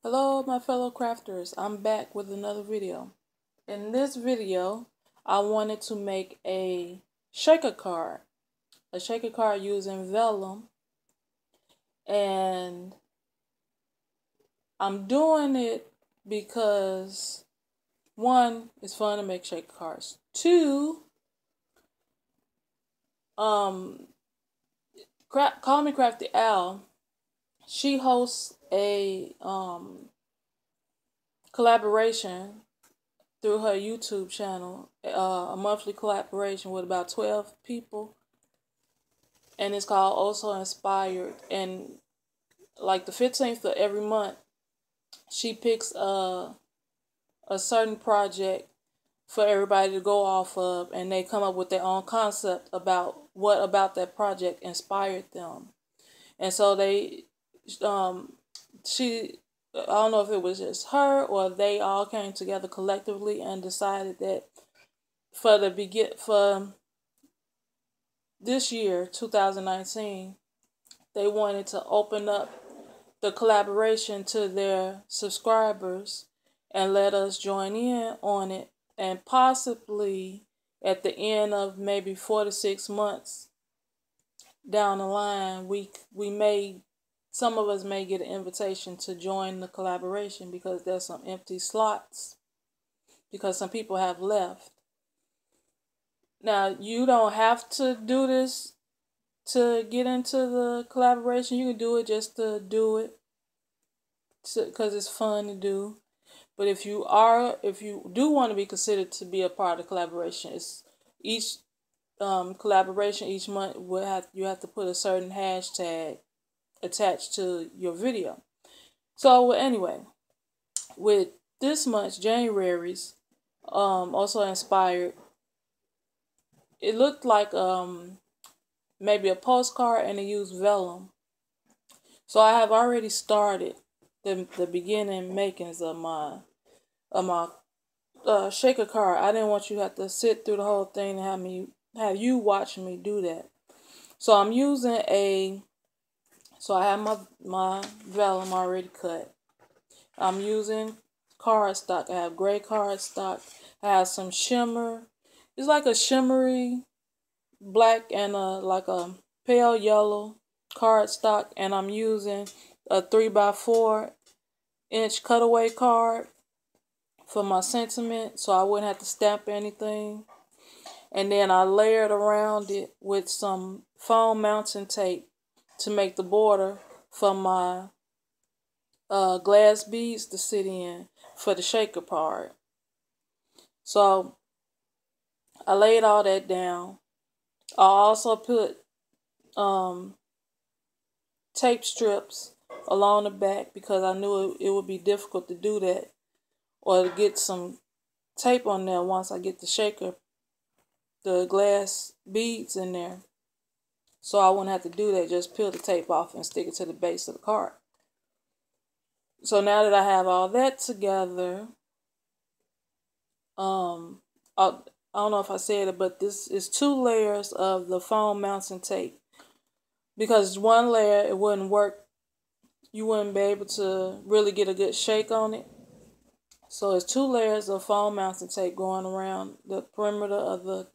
Hello my fellow crafters, I'm back with another video. In this video, I wanted to make a shaker card using Vellum, and I'm doing it because one, it's fun to make shaker cards. Two, Call Me Crafty Al, she hosts a collaboration through her YouTube channel, a monthly collaboration with about 12 people, and it's called Also Inspired. And like the 15th of every month, she picks a certain project for everybody to go off of, and they come up with their own concept about what about that project inspired them. And so she, I don't know if it was just her or they all came together collectively and decided that for this year, 2019, they wanted to open up the collaboration to their subscribers and let us join in on it, and possibly at the end of maybe 4 to 6 months down the line, some of us may get an invitation to join the collaboration because there's some empty slots because some people have left. Now, you don't have to do this to get into the collaboration. You can do it just to do it because it's fun to do. But if you do want to be considered to be a part of the collaboration, it's each collaboration each month you have to put a certain hashtag attached to your video. So anyway, with this month's January's Also Inspired, it looked like maybe a postcard, and it used vellum. So I have already started the beginning makings of my shaker card. I didn't want you to have to sit through the whole thing and have you watch me do that. So I'm using I have my vellum already cut. I'm using cardstock. I have gray cardstock. I have some shimmer. It's like a shimmery black and like a pale yellow cardstock, and I'm using a 3x4-inch cutaway card for my sentiment, so I wouldn't have to stamp anything. And then I layered around it with some foam mountain tape to make the border for my glass beads to sit in for the shaker part. So I laid all that down. I also put tape strips along the back because I knew it would be difficult to do that or to get some tape on there once I get the glass beads in there. So I wouldn't have to do that, just peel the tape off and stick it to the base of the card. So now that I have all that together, I don't know if I said it, but this is 2 layers of the foam mountain tape. Because one layer, it wouldn't work. You wouldn't be able to really get a good shake on it. So it's 2 layers of foam mountain tape going around the perimeter of the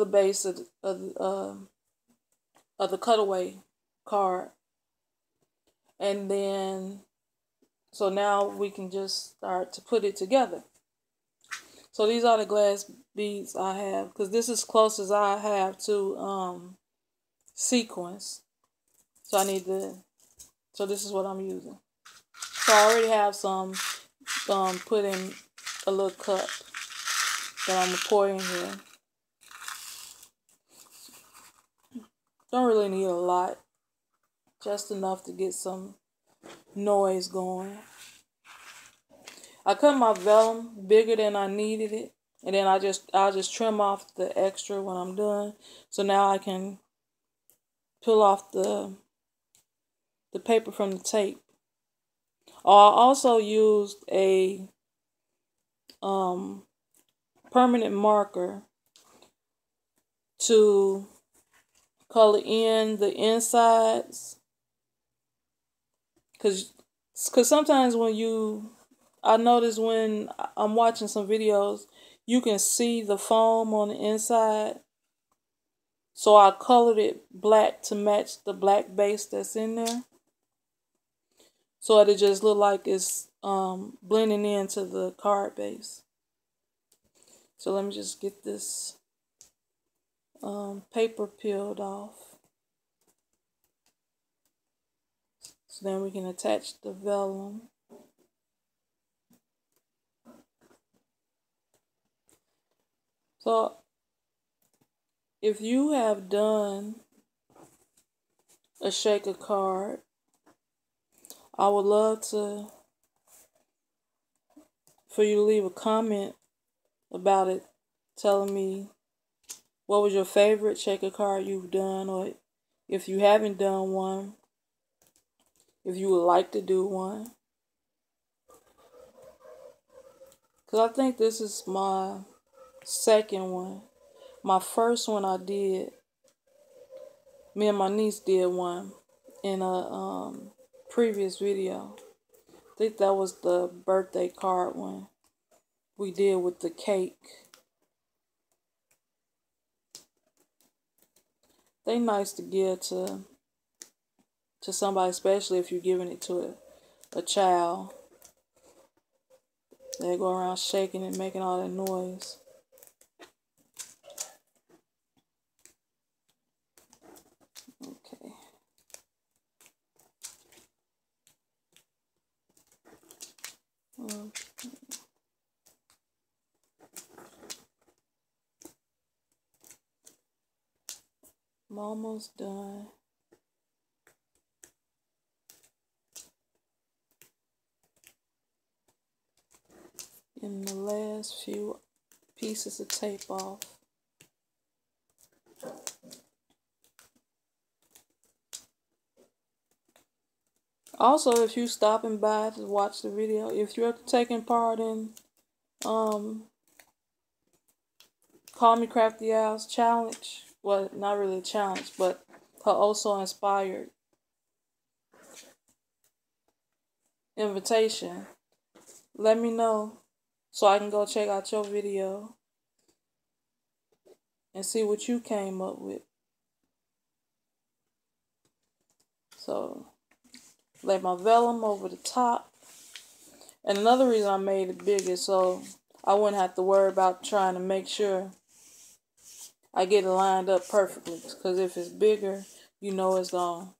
base of the cutaway card. And then, so now we can just start to put it together. So these are the glass beads I have, because this is close as I have to sequence. So so this is what I'm using. So I already have some put in a little cup that I'm going to pour in here. Don't really need a lot, just enough to get some noise going. I cut my vellum bigger than I needed it, and then I'll just trim off the extra when I'm done. So now I can peel off the paper from the tape. I also used a permanent marker to color in the insides, because Because sometimes I notice when I'm watching some videos, you can see the foam on the inside. So I colored it black to match the black base that's in there. So it just look like it's blending into the card base. So let me just get this paper peeled off. So then we can attach the vellum. So if you have done a shaker card, I would love for you to leave a comment about it, telling me what was your favorite shaker card you've done, or if you haven't done one, if you would like to do one. Because I think this is my second one. My first one I did, me and my niece did one in a previous video. I think that was the birthday card one we did with the cake. They nice to give to somebody, especially if you're giving it to a child. They go around shaking and making all that noise. Okay. I'm almost done. And the last few pieces of tape off. Also, if you stopping by to watch the video, if you're taking part in Call Me Crafty Owl's challenge, well, not really a challenge, but her also inspired invitation, let me know so I can go check out your video and see what you came up with. So, lay my vellum over the top. And another reason I made it bigger, so I wouldn't have to worry about trying to make sure I get it lined up perfectly. Because if it's bigger, you know it's going to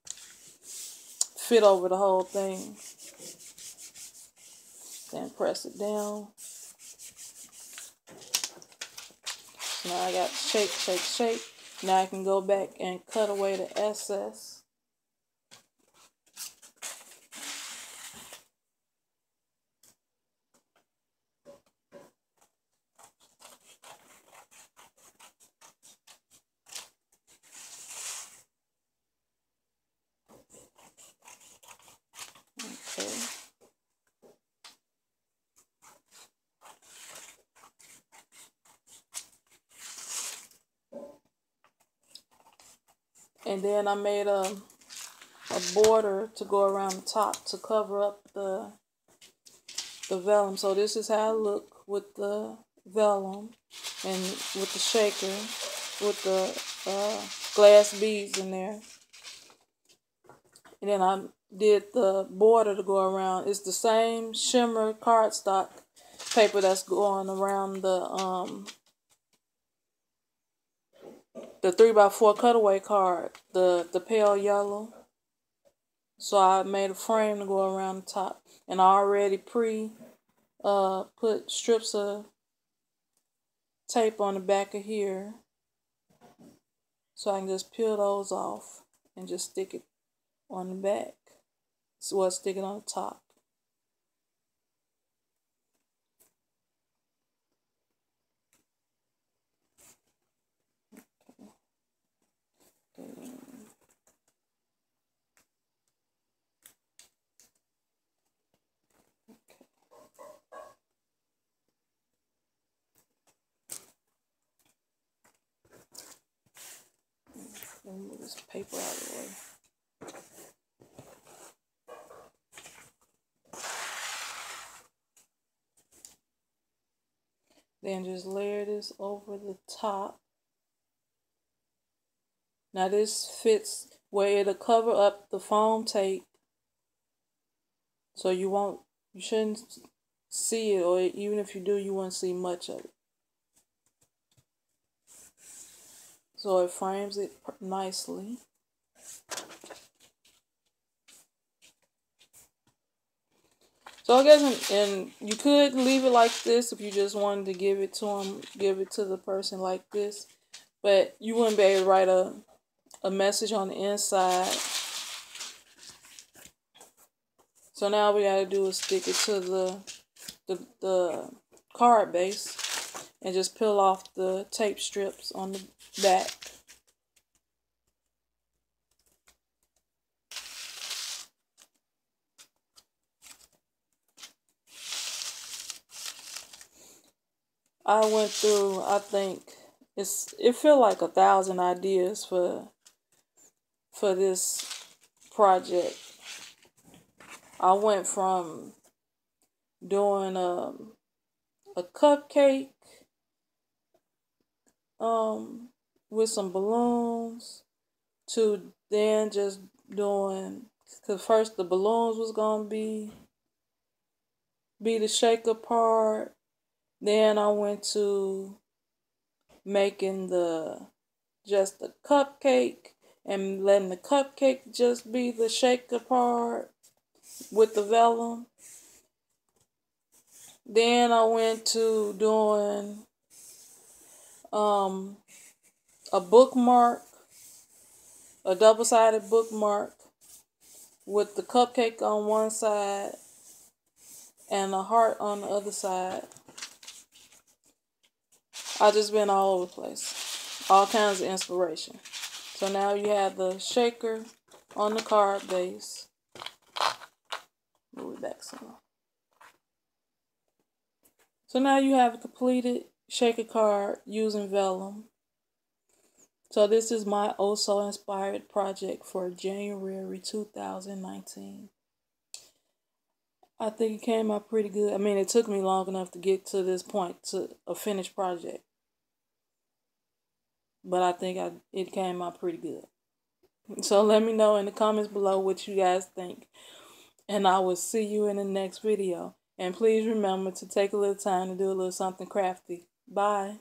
fit over the whole thing. Then press it down. Now I got shake, shake, shake. Now I can go back and cut away the excess. Okay. And then I made a border to go around the top to cover up the vellum. So this is how it look with the vellum and with the shaker, with the glass beads in there. And then I did the border to go around. It's the same shimmer cardstock paper that's going around the 3x4 cutaway card, the pale yellow. So I made a frame to go around the top, and I already put strips of tape on the back of here, so I can just peel those off and just stick it on the back. So I'll stick it on the top. Okay. Let me move this paper out of the way. Then just layer this over the top. Now this fits where it'll cover up the foam tape, so you shouldn't see it, or even if you do, you won't see much of it. So it frames it nicely. So I guess, and you could leave it like this if you just wanted to give it to them, give it to the person like this, but you wouldn't be able to write a message on the inside. So now we gotta do is stick it to the card base and just peel off the tape strips on the back. I went through, I think it feel like 1,000 ideas for this project. I went from doing a cupcake with some balloons to then just doing, because first the balloons was gonna be the shaker part. Then I went to making just the cupcake and letting the cupcake just be the shaker part with the vellum. Then I went to doing a bookmark, a double-sided bookmark with the cupcake on one side and a heart on the other side. I just been all over the place. All kinds of inspiration. So now you have the shaker on the card base. Move it back some. So now you have a completed shaker card using vellum. So this is my oh so inspired project for January 2019. I think it came out pretty good. I mean, it took me long enough to get to this point, to a finished project. But I think it came out pretty good. So let me know in the comments below what you guys think. And I will see you in the next video. And please remember to take a little time to do a little something crafty. Bye.